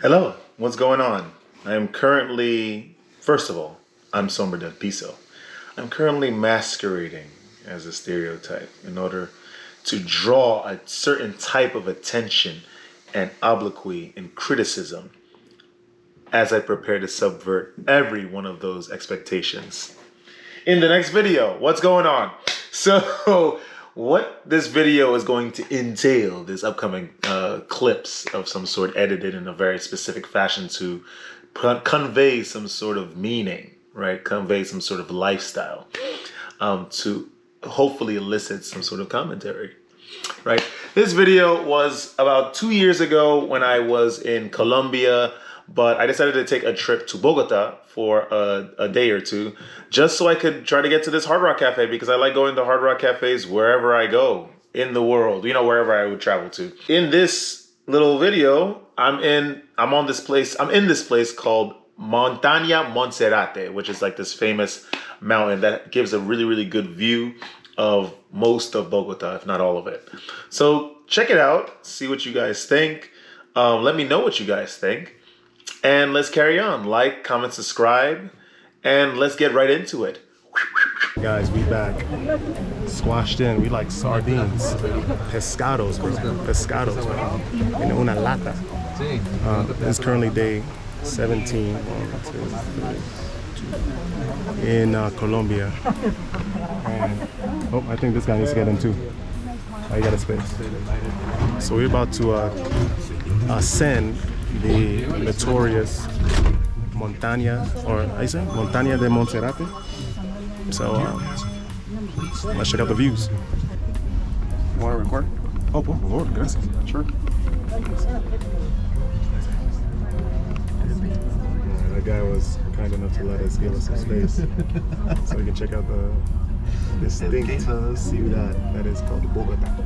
Hello, what's going on? I am currently, first of all, I'm Sombra del Piso. I'm currently masquerading as a stereotype in order to draw a certain type of attention and obloquy and criticism as I prepare to subvert every one of those expectations. In the next video, what's going on? So, what this video is going to entail, this upcoming clips of some sort edited in a very specific fashion to convey some sort of meaning, right? Convey some sort of lifestyle, to hopefully elicit some sort of commentary, right? This video was about 2 years ago when I was in Colombia, but I decided to take a trip to Bogota for a day or two just so I could try to get to this Hard Rock Cafe because I like going to Hard Rock Cafes wherever I go in the world, wherever I would travel to. In this little video, I'm in this place called Monserrate, which is like this famous mountain that gives a really, really good view of most of Bogota, if not all of it. So check it out, see what you guys think. Let me know what you guys think. And let's carry on. Like, comment, subscribe, and let's get right into it. Guys, we back. Squashed in. We like sardines. Pescados, bro. Pescados, bro. In una lata. It's currently day 17 in Colombia. And, I think this guy needs to get in too. I got a space. So we're about to ascend the notorious Montaña de Monserrate. So let's check out the views. You want to record? Oh, por favor, gracias. Sure. That guy was kind enough to let us give us some space so we can check out the distinct ciudad that is called Bogota.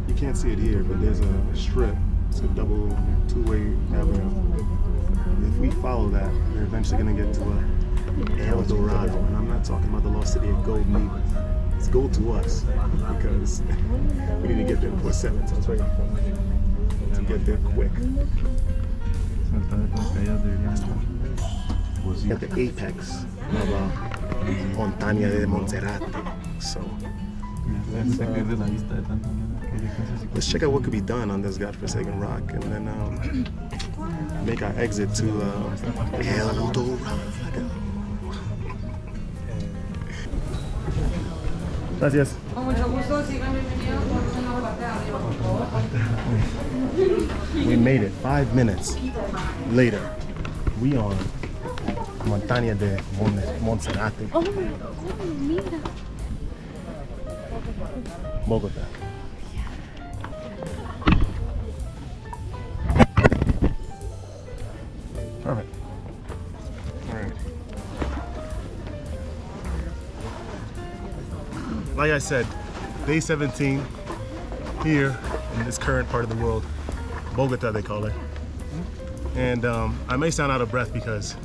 You can't see it here, but there's a strip. It's a double two-way avenue. If we follow that, we're eventually going to get to El Dorado. And I'm not talking about the lost city of gold and evil. It's gold to us because we need to get there before 7, so it's right to get there quick. At the apex of Montaña de Monserrate. So let's check out what could be done on this godforsaken rock and then make our exit to El Dorado. Gracias. We made it 5 minutes later. We on Montaña de Monserrate. Bogota. Perfect. All right. Like I said, day 17 here in this current part of the world, Bogota they call it. And I may sound out of breath because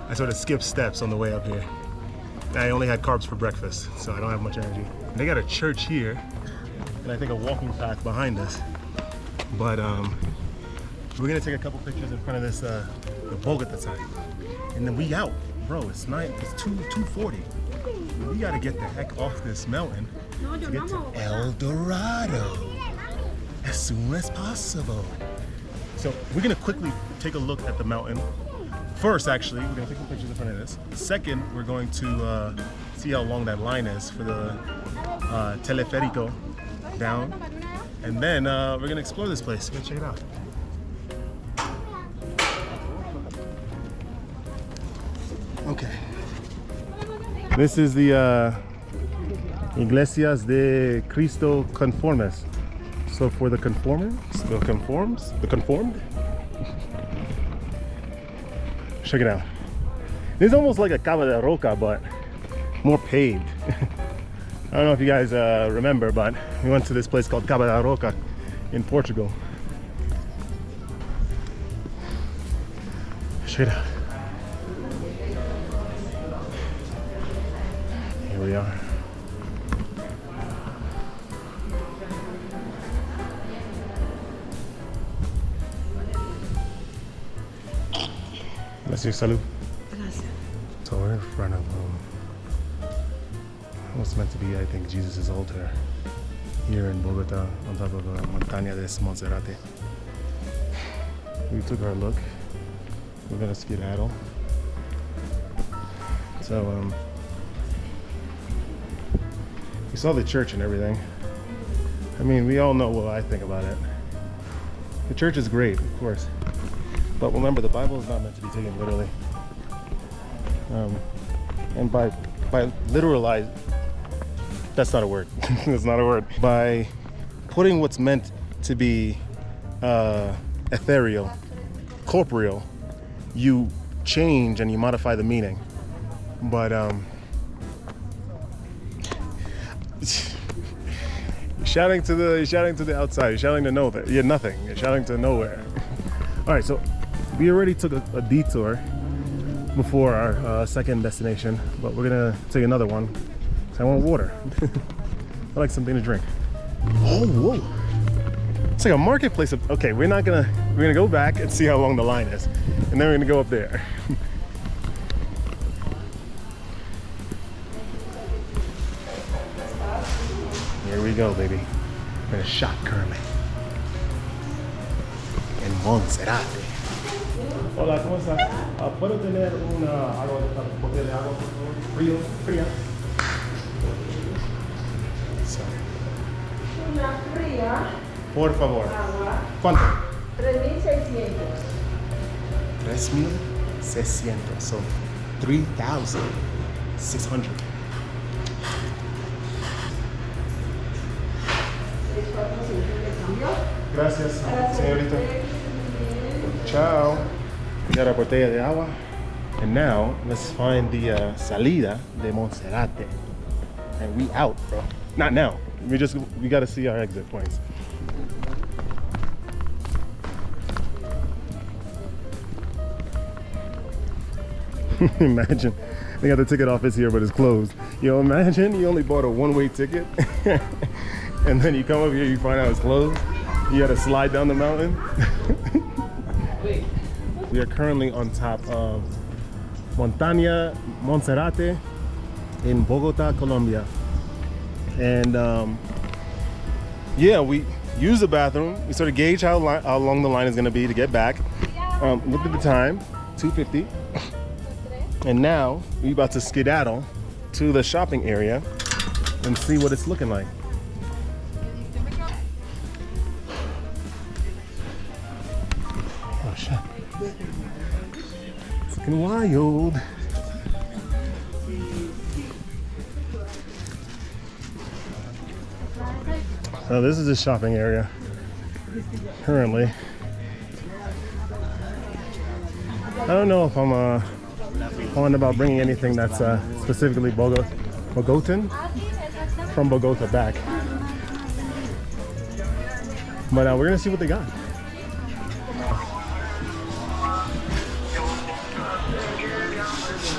I sort of skipped steps on the way up here. I only had carbs for breakfast, so I don't have much energy. And they got a church here, and I think a walking path behind us. But we're gonna take a couple pictures in front of this the Bogota sign, and then we out, bro. It's 2:40. We gotta get the heck off this mountain to get to El Dorado as soon as possible. So we're gonna quickly take a look at the mountain. First, actually, we're gonna take some pictures in front of this. Second, we're going to see how long that line is for the teleférico down. And then we're gonna explore this place. We're gonna check it out. Okay. This is the Iglesias de Cristo Conformes. So for the conformed, check it out. This is almost like a Cava de Roca, but more paved. I don't know if you guys remember, but we went to this place called Cava de Roca in Portugal. Check it out. Here we are. That's your salud. Gracias. So we're in front of what's meant to be, I think, Jesus' altar here in Bogota, on top of Montaña de Monserrate. We took our look. We're gonna skedaddle. So we saw the church and everything. I mean, we all know what I think about it. The church is great, of course, but remember, the Bible is not meant to be taken literally. And by literalize, that's not a word. That's not a word. By putting what's meant to be ethereal, corporeal, you change and you modify the meaning. But you're shouting to the outside. You're shouting to know that you're nothing. You're shouting to nowhere. All right, so we already took a detour before our second destination, but we're gonna take another one because I want water. I like something to drink. Oh, whoa! It's like a marketplace. Okay, we're gonna go back and see how long the line is, and then we're gonna go up there. Here we go, baby. We're in a shop currently in Monserrate. Hola, ¿cómo estás? ¿Puedo tener una botella de agua, por favor? Fría. So. Una fría. Por favor. Agua. ¿Cuánto? 3.600. 3,600. So 3,600. Gracias, señorita. Ciao. We got our botella de agua. And now, let's find the salida de Monserrate. And we out, bro. Not now. We gotta see our exit points. Imagine, they got the ticket office here, but it's closed. Yo, imagine you only bought a one-way ticket, and then you come up here, you find out it's closed. You gotta slide down the mountain. We are currently on top of Montaña Monserrate in Bogota, Colombia. And yeah, we used the bathroom. We sort of gauge how long the line is gonna be to get back. Looked at the time, 2:50. And now we're about to skedaddle to the shopping area and see what it's looking like. Oh shit. It's looking wild. So this is the shopping area currently. I don't know if I'm on about bringing anything that's specifically Bogotan from Bogota back. But we're gonna see what they got.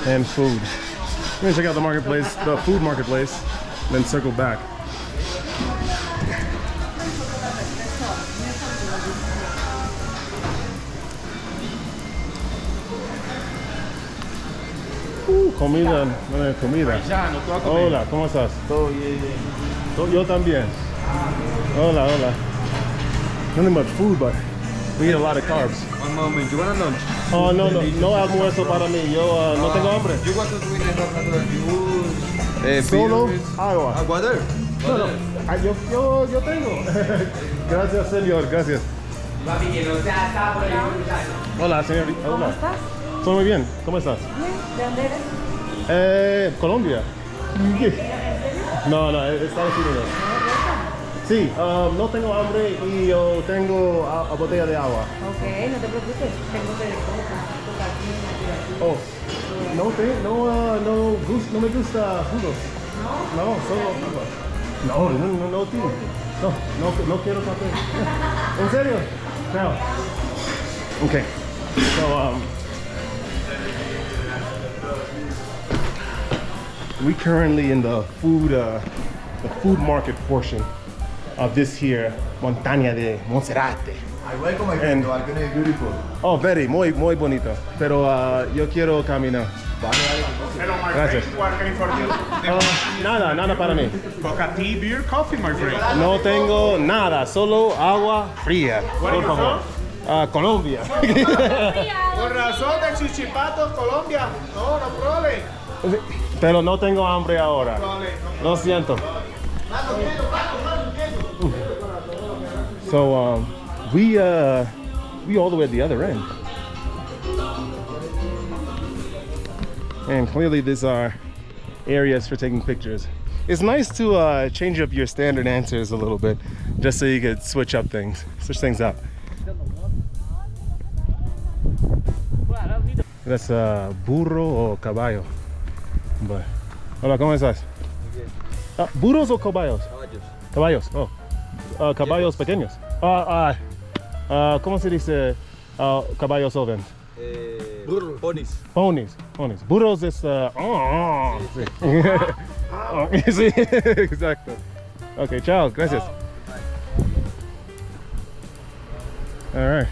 And food. We're gonna check out the marketplace, the food marketplace, then circle back. Comida. Hola, ¿cómo estás? Todo bien. Yo también. Hola. Nothing but food, but we eat a lot of carbs. One moment, you want a lunch? Oh, no almuerzo para mí. Yo no tengo hambre. You want to drink natural juice? Solo beer? agua. Water? No. Yo tengo. Gracias, señor. Gracias. Hola, señorita. ¿Cómo Hola. estás? Estoy muy bien. ¿Cómo estás? Bien. ¿De dónde eres? Colombia. No, Estados Unidos. Sí, no tengo hambre y yo tengo botella de agua. Ok, no te preocupes. Tengo que Oh, no me gusta jugos. No, solo agua. No, tío. No quiero café. ¿En serio? No. Okay. So, we currently in the food market portion of this here Montaña de Monserrate. I welcome my And- friend. The balcony is beautiful. Oh, very, muy bonito. Pero yo quiero caminar. Hello, my Gracias. friend. What can I for you? Nada para mí. Coca, tea, beer, coffee, my friend. No tengo nada, solo agua fría. Where Por you favor. Colombia. Por razón de Chichipatos, Colombia. No, no problem. Pero no tengo hambre ahora. Lo siento. So we all the way at the other end. And clearly these are areas for taking pictures. It's nice to change up your standard answers a little bit, just so you could switch things up. That's burro o caballo. But, hola, ¿cómo estás? ¿Burros o caballos? Caballos. Oh. Caballos pequeños. ¿Cómo se dice caballos jóvenes? Ponies. Burros es. Sí. Sí, exacto. Ok, chao, gracias. All right.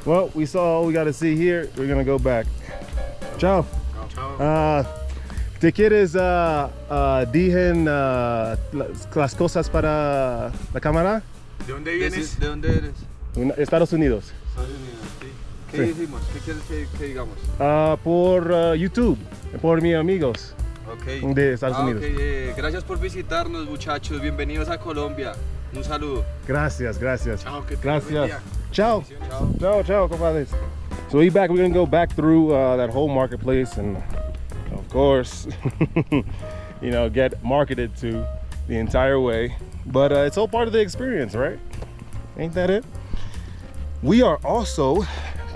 Well, we saw all we got to see here. We're gonna go back. Ciao. ¿Te quieres dijen las cosas para la cámara? ¿De dónde vienes? ¿De dónde eres? Estados Unidos. Estados Unidos, sí. ¿Qué Sí. decimos? ¿Qué quieres que digamos? Por YouTube, por mis amigos Ok. de Estados Unidos. Ok, gracias por visitarnos, muchachos. Bienvenidos a Colombia. Un saludo. Gracias. Chao, que tengas buen Gracias. día. Ciao. Chao. Ciao, compadres. So we're gonna go back through that whole marketplace and of course, get marketed to the entire way. But it's all part of the experience, right? Ain't that it? We are also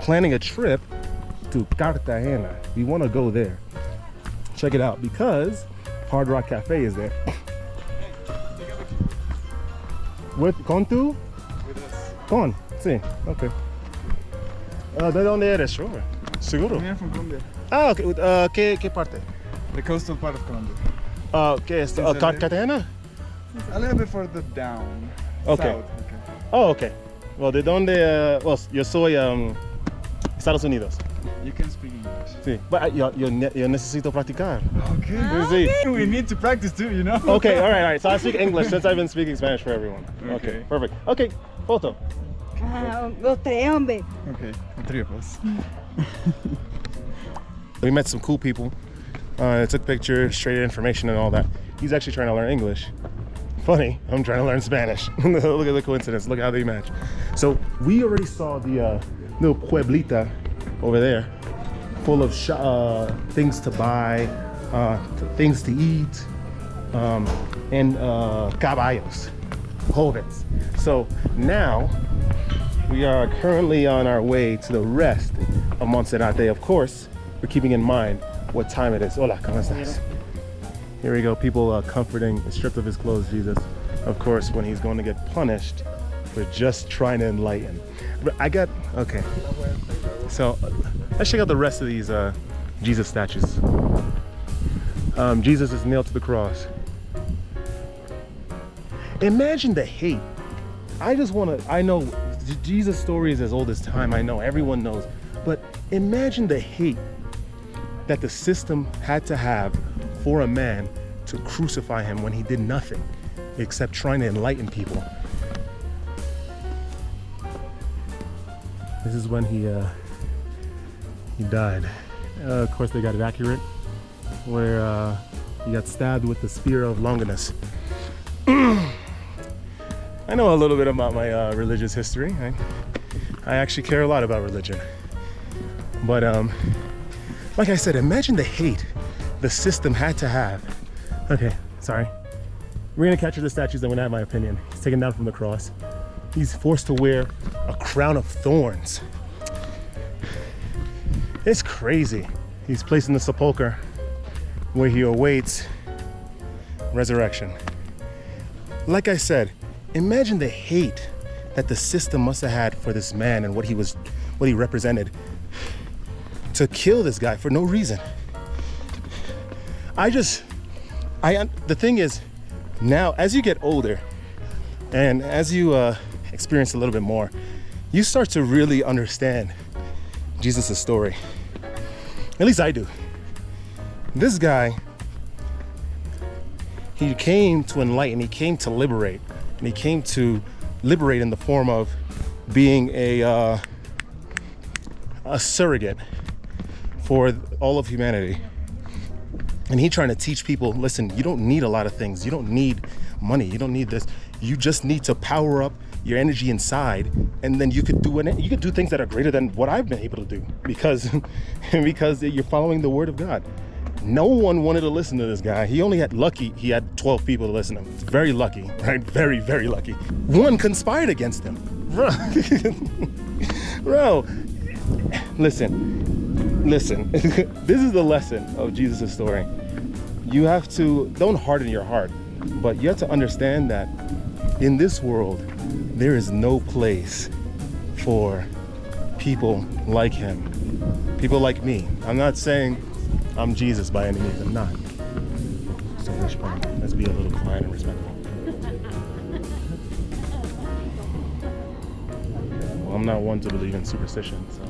planning a trip to Cartagena. We want to go there. Check it out because Hard Rock Cafe is there. Con tú? Con, sí, okay. ¿De dónde eres? Sure. Seguro. I'm from Colombia, Ah, okay. ¿Qué parte? the coastal part of Colombia. ¿Qué es? Cartagena? A little bit further down. Okay. South. Okay. Oh, okay. Well, ¿de dónde? Yo soy Estados Unidos. You can speak English. Sí. But yo necesito practicar. Okay. Sí. We need to practice too, you know. Okay, all right. So I speak English since I've been speaking Spanish for everyone. Okay, Okay. perfect. Okay, photo. Los tres, hombre. Okay, the three of us. We met some cool people. Took pictures, traded information and all that. He's actually trying to learn English. Funny, I'm trying to learn Spanish. Look at the coincidence, look how they match. So we already saw the little pueblita over there, full of things to buy, things to eat, and caballos, jóvenes. So now we are currently on our way to the rest of Monserrate. Of course, we're keeping in mind what time it is. Hola, ¿cómo estás? Here we go, people comforting, stripped of his clothes, Jesus. Of course, when he's going to get punished for just trying to enlighten. But okay. So let's check out the rest of these Jesus statues. Jesus is nailed to the cross. Imagine the hate. I know Jesus' story is as old as time, I know, everyone knows. But imagine the hate that the system had to have for a man to crucify him when he did nothing except trying to enlighten people. This is when he died. Of course, they got it accurate, where he got stabbed with the spear of Longinus. I know a little bit about my religious history. I actually care a lot about religion. But like I said, imagine the hate the system had to have. Okay, sorry. We're gonna capture the statues, I'm gonna have my opinion. He's taken down from the cross. He's forced to wear a crown of thorns. It's crazy. He's placed in the sepulcher where he awaits resurrection. Like I said, imagine the hate that the system must have had for this man and what he represented to kill this guy for no reason. The thing is, now as you get older and as you experience a little bit more, you start to really understand Jesus' story. At least I do. This guy, he came to enlighten, he came to liberate, and he came to liberate in the form of being a surrogate for all of humanity. And he trying to teach people, listen, you don't need a lot of things. You don't need money. You don't need this. You just need to power up your energy inside, and then you could do things that are greater than what I've been able to do because you're following the word of God. No one wanted to listen to this guy. He only had 12 people to listen to him. Very lucky, right? Very, very lucky. One conspired against him. Bro, listen. This is the lesson of Jesus' story. You have to, don't harden your heart, but you have to understand that in this world, there is no place for people like him, people like me. I'm not saying I'm Jesus by any means, I'm not. So let's be a little quiet and respectful. Well, I'm not one to believe in superstition, so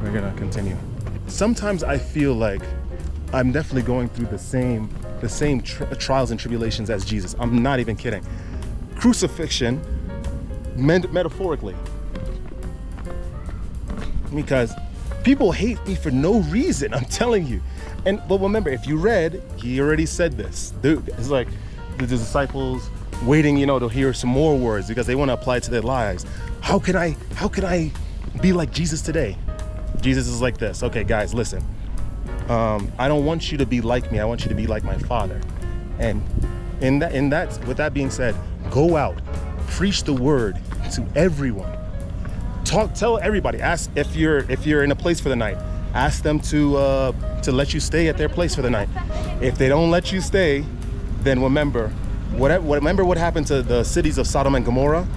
we're gonna continue. Sometimes I feel like I'm definitely going through the same trials and tribulations as Jesus. I'm not even kidding. Crucifixion, metaphorically, because people hate me for no reason. I'm telling you. But remember, if you read, he already said this. It's like the disciples waiting, to hear some more words because they want to apply it to their lives. How could I be like Jesus today? Jesus is like this. Okay, guys, listen. I don't want you to be like me. I want you to be like my Father. And with that being said, go out, preach the word to everyone. Tell everybody. Ask if you're in a place for the night. Ask them to let you stay at their place for the night. If they don't let you stay, then remember what happened to the cities of Sodom and Gomorrah.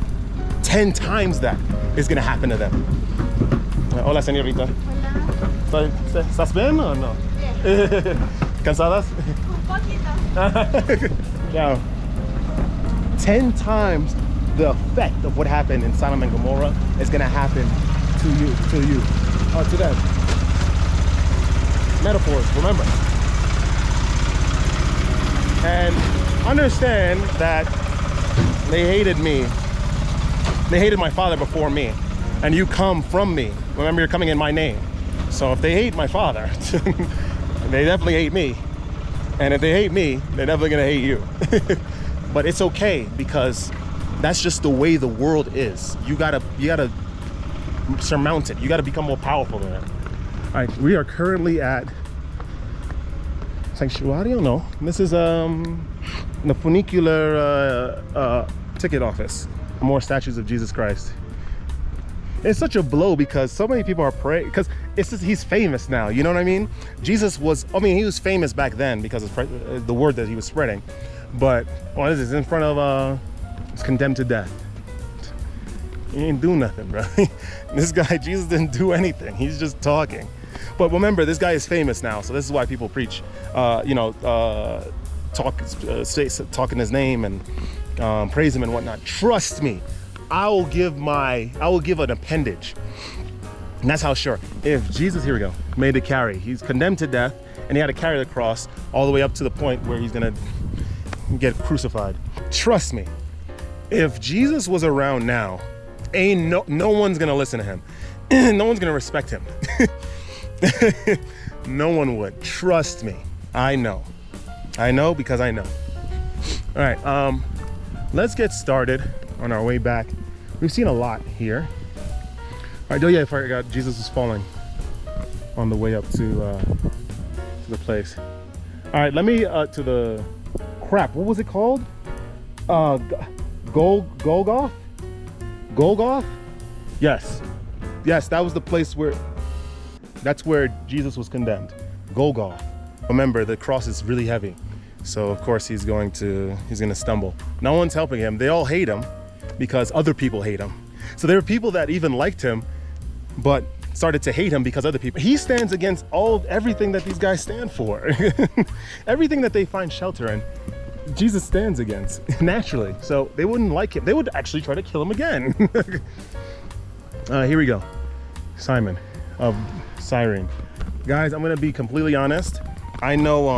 10 times that is going to happen to them. Hola, señorita. ¿Estás bien o no? ¿Cansadas? Un poquito. Yeah. 10 times the effect of what happened in Sodom and Gomorrah is going to happen to them. Metaphors, remember. And understand that they hated me. They hated my Father before me. And you come from me. Remember, you're coming in my name. So if they hate my Father, they definitely hate me. And if they hate me, they're definitely gonna hate you. But it's okay, because that's just the way the world is. You gotta surmount it. You gotta become more powerful than it. All right, we are currently at Sanctuario, no. This is the funicular ticket office. More statues of Jesus Christ. It's such a blow because so many people are praying, because he's famous now, you know what I mean? Jesus was, he was famous back then because of the word that he was spreading. But what is this? In front of, he's condemned to death. He ain't do nothing, bro. This guy, Jesus didn't do anything. He's just talking. But remember, this guy is famous now, so this is why people preach, talk in his name and praise him and whatnot. Trust me, I will give an appendage. And that's how sure. If Jesus, here we go, made to carry, he's condemned to death, and he had to carry the cross all the way up to the point where he's gonna get crucified. Trust me, if Jesus was around now, no one's gonna listen to him. No one's gonna respect him. No one would. Trust me. I know because I know. All right, let's get started on our way back. We've seen a lot here. All right, I forgot Jesus was falling on the way up to the place. All right, let me to the crap. What was it called? Golgoth? Yes, that was the place that's where Jesus was condemned. Golgoth. Remember, the cross is really heavy, so of course he's gonna stumble. No one's helping him. They all hate him because other people hate him. So there are people that even liked him, but started to hate him because other people. He stands against everything that these guys stand for. Everything that they find shelter in, Jesus stands against naturally. So they wouldn't like him. They would actually try to kill him again. Here we go. Simon of Cyrene. Guys, I'm gonna be completely honest. I know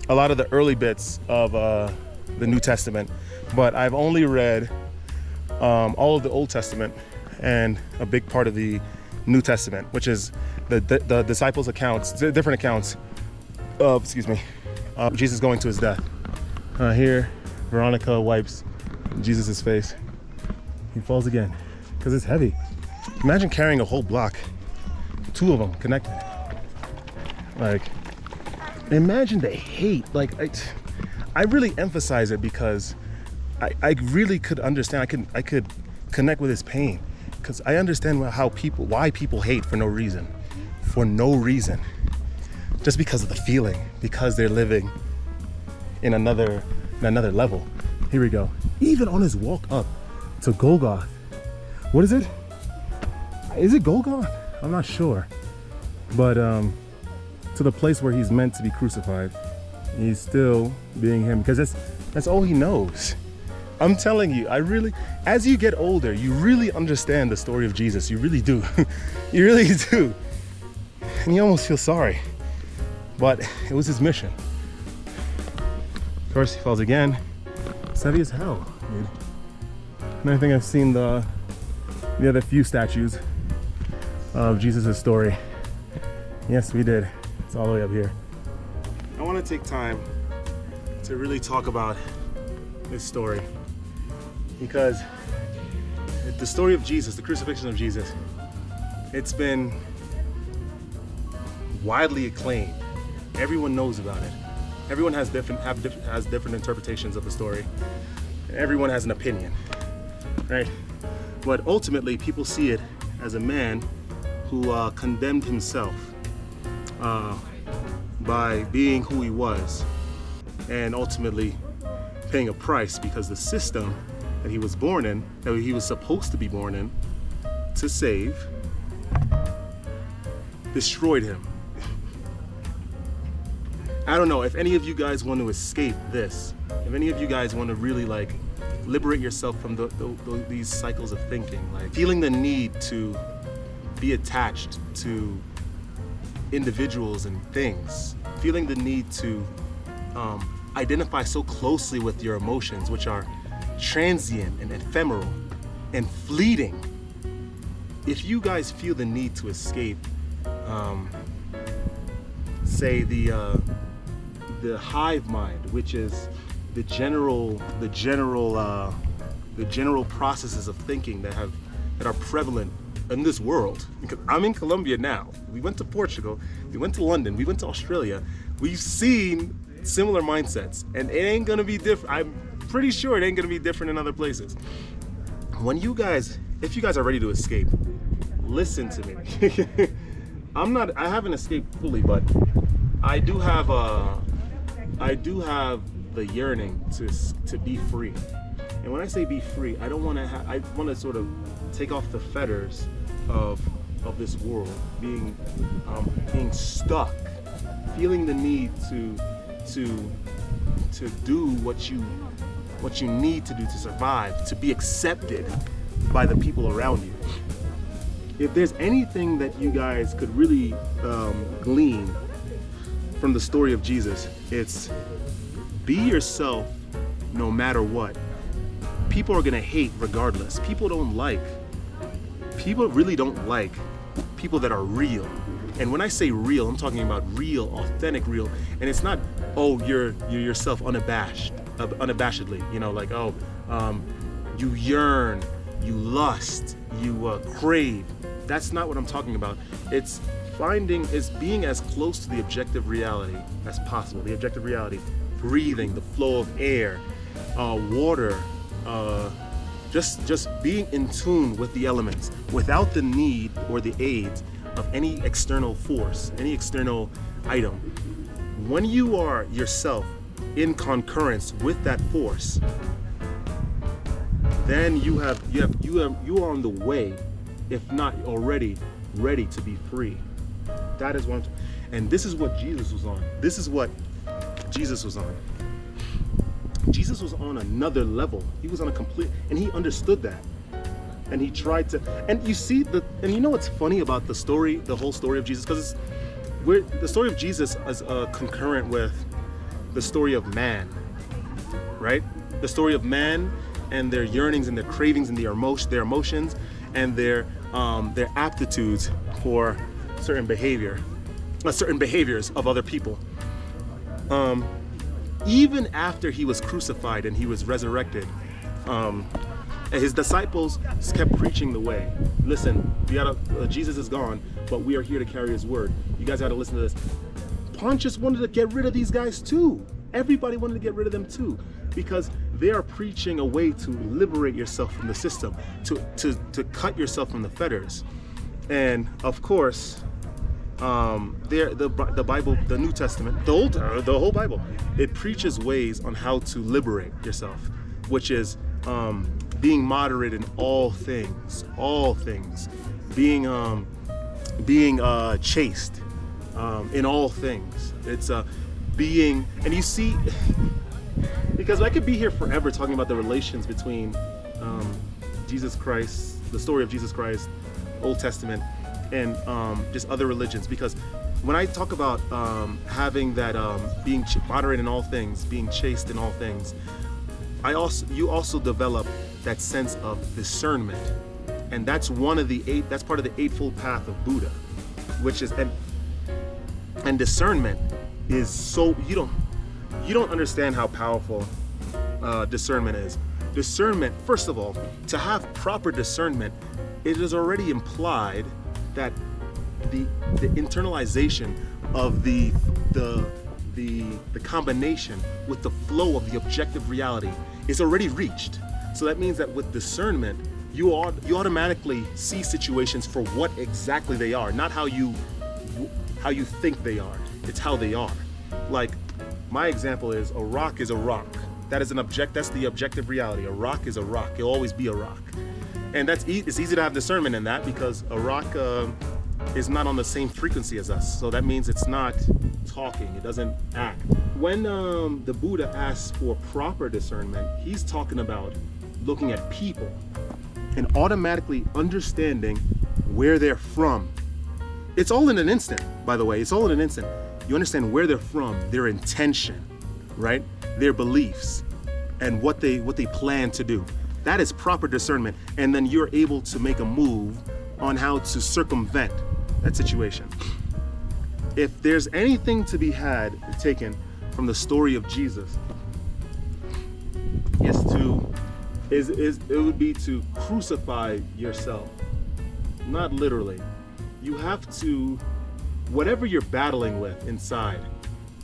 a lot of the early bits of the New Testament, but I've only read all of the Old Testament and a big part of the New Testament, which is the disciples' accounts, different accounts of, Jesus going to his death. Here, Veronica wipes Jesus' face. He falls again, because it's heavy. Imagine carrying a whole block, 2 of them connected. Like, imagine the hate. Like, I really emphasize it because I really could understand. I could connect with his pain, because I understand why people hate for no reason, just because of the feeling, because they're living in another level. Here we go. Even on his walk up to Golgotha, what is it? Is it Golgotha? I'm not sure, but to the place where he's meant to be crucified, he's still being him, because that's all he knows. I'm telling you, as you get older, you really understand the story of Jesus. You really do. You really do. And you almost feel sorry. But it was his mission. Of course, he falls again. It's heavy as hell, dude. And I think I've seen the other few statues of Jesus' story. Yes, we did. It's all the way up here. I want to take time to really talk about this story, because the story of Jesus, the crucifixion of Jesus, it's been widely acclaimed. Everyone knows about it. Everyone has different interpretations of the story. Everyone has an opinion, right? But ultimately, people see it as a man who condemned himself by being who he was, and ultimately paying a price, because the system that he was born in, that he was supposed to be born in to save, destroyed him. I don't know if any of you guys want to escape this, if any of you guys want to really like liberate yourself from these cycles of thinking, like feeling the need to be attached to individuals and things, feeling the need to identify so closely with your emotions, which are transient and ephemeral and fleeting. If you guys feel the need to escape, say the hive mind, which is the general processes of thinking that are prevalent in this world. Because I'm in Colombia now. We went to Portugal, we went to London, we went to Australia. We've seen similar mindsets, and it ain't gonna be different. I'm pretty sure it ain't gonna be different in other places. If you guys are ready to escape, listen to me. I haven't escaped fully, but I do have the yearning to be free. And when I say be free, I want to sort of take off the fetters of this world, being stuck, feeling the need to do what you need to do to survive, to be accepted by the people around you. If there's anything that you guys could really glean from the story of Jesus, it's be yourself no matter what. People are gonna hate regardless. People really don't like people that are real. And when I say real, I'm talking about real, authentic real. And it's not, oh, you're yourself unabashedly, like, you yearn, you lust, you crave. That's not what I'm talking about. It's being as close to the objective reality as possible. The objective reality, breathing, the flow of air, water, just being in tune with the elements without the need or the aid of any external force, any external item. When you are yourself in concurrence with that force, then you are on the way, if not already ready to be free. That is what and this is what Jesus was on. Jesus was on another level. He was on a complete, and he understood that. and he tried to. And you see and you know what's funny about the whole story of Jesus, because the story of Jesus is concurrent with the story of man, right? The story of man and their yearnings and their cravings and their emotions and their aptitudes for certain behaviors of other people. Even after he was crucified and he was resurrected, his disciples kept preaching the way. Listen, Jesus is gone, but we are here to carry his word. You guys got to listen to this. Pontius wanted to get rid of these guys too. Everybody wanted to get rid of them too, because they are preaching a way to liberate yourself from the system, to cut yourself from the fetters. And of course, the Bible, the New Testament, the whole Bible, it preaches ways on how to liberate yourself, which is being moderate in all things, being chaste in all things. It's being, and you see, because I could be here forever talking about the relations between Jesus Christ, the story of Jesus Christ, Old Testament, and just other religions. Because when I talk about having that being moderate in all things, being chaste in all things, you also develop that sense of discernment, and that's that's part of the eightfold path of Buddha, which is and discernment is so you don't understand how powerful discernment is. Discernment, first of all, to have proper discernment, it is already implied that the internalization of the combination with the flow of the objective reality is already reached. So that means that with discernment, you automatically see situations for what exactly they are, not how you think they are. It's how they are. Like, my example is a rock is a rock. That's the objective reality. A rock is a rock. It'll always be a rock. And it's easy to have discernment in that, because a rock is not on the same frequency as us. So that means it's not talking. It doesn't act. When the Buddha asks for proper discernment, he's talking about looking at people and automatically understanding where they're from. It's all in an instant, by the way. It's all in an instant. You understand where they're from, their intention, right? Their beliefs, and what they plan to do. That is proper discernment. And then you're able to make a move on how to circumvent that situation. If there's anything to be taken from the story of Jesus, it would be to crucify yourself. Not literally. You have to, whatever you're battling with inside,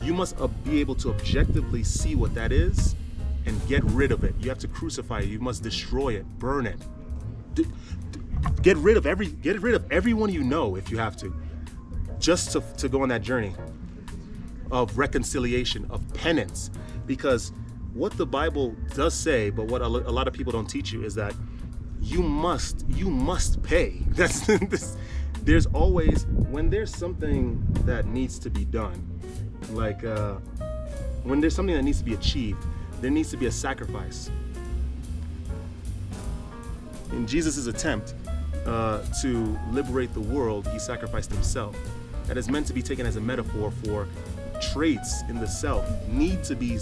you must be able to objectively see what that is and get rid of it. You have to crucify it. You must destroy it, burn it. Get rid of everyone you know if you have to, just to go on that journey of reconciliation, of penance. Because what the Bible does say, but what a lot of people don't teach you, is that you must pay. There's always, when there's something that needs to be done, like when there's something that needs to be achieved, there needs to be a sacrifice. In Jesus' attempt to liberate the world, he sacrificed himself. That is meant to be taken as a metaphor for traits in the self need to be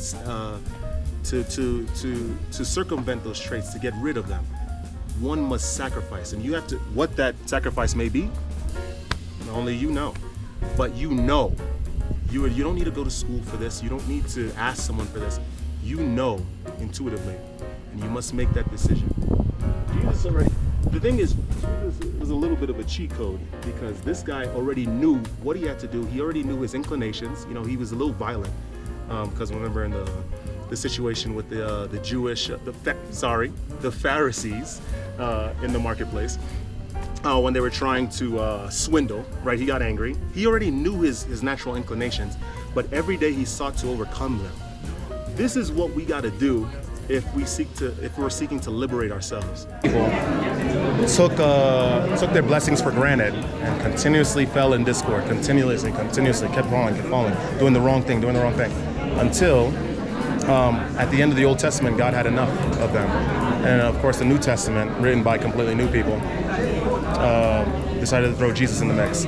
to circumvent those traits, to get rid of them. One must sacrifice, and you have to. What that sacrifice may be, only you know. But you know, you don't need to go to school for this. You don't need to ask someone for this. You know intuitively, and you must make that decision. Jesus already. The thing is, Jesus was a little bit of a cheat code, because this guy already knew what he had to do. He already knew his inclinations. You know, he was a little violent, because remember in the situation with the Pharisees in the marketplace, when they were trying to swindle, right? He got angry. He already knew his natural inclinations, but every day he sought to overcome them. This is what we got to do if we're seeking to liberate ourselves. People took their blessings for granted and continuously fell in discord, continuously kept falling, doing the wrong thing, until at the end of the Old Testament, God had enough of them. and of course the New Testament, written by completely new people, decided to throw Jesus in the mix,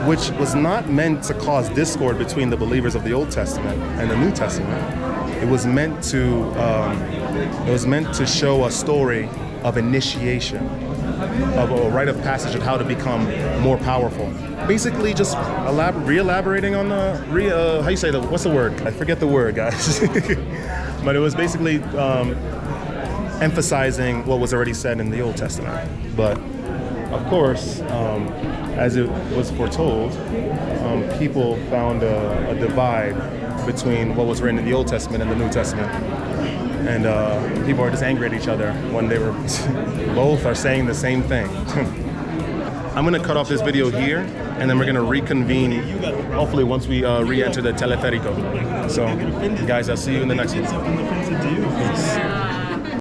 which was not meant to cause discord between the believers of the Old Testament and the New Testament. It was meant to show a story of initiation, of a rite of passage of how to become more powerful. Basically, just re-elaborating on the how you say what's the word? I forget the word, guys. But it was basically emphasizing what was already said in the Old Testament. But of course, as it was foretold, people found a divide between what was written in the Old Testament and the New Testament. And people are just angry at each other when they were both are saying the same thing. I'm gonna cut off this video here, and then we're gonna reconvene, hopefully once we re-enter the teleférico. So, guys, I'll see you in the next one. Peace.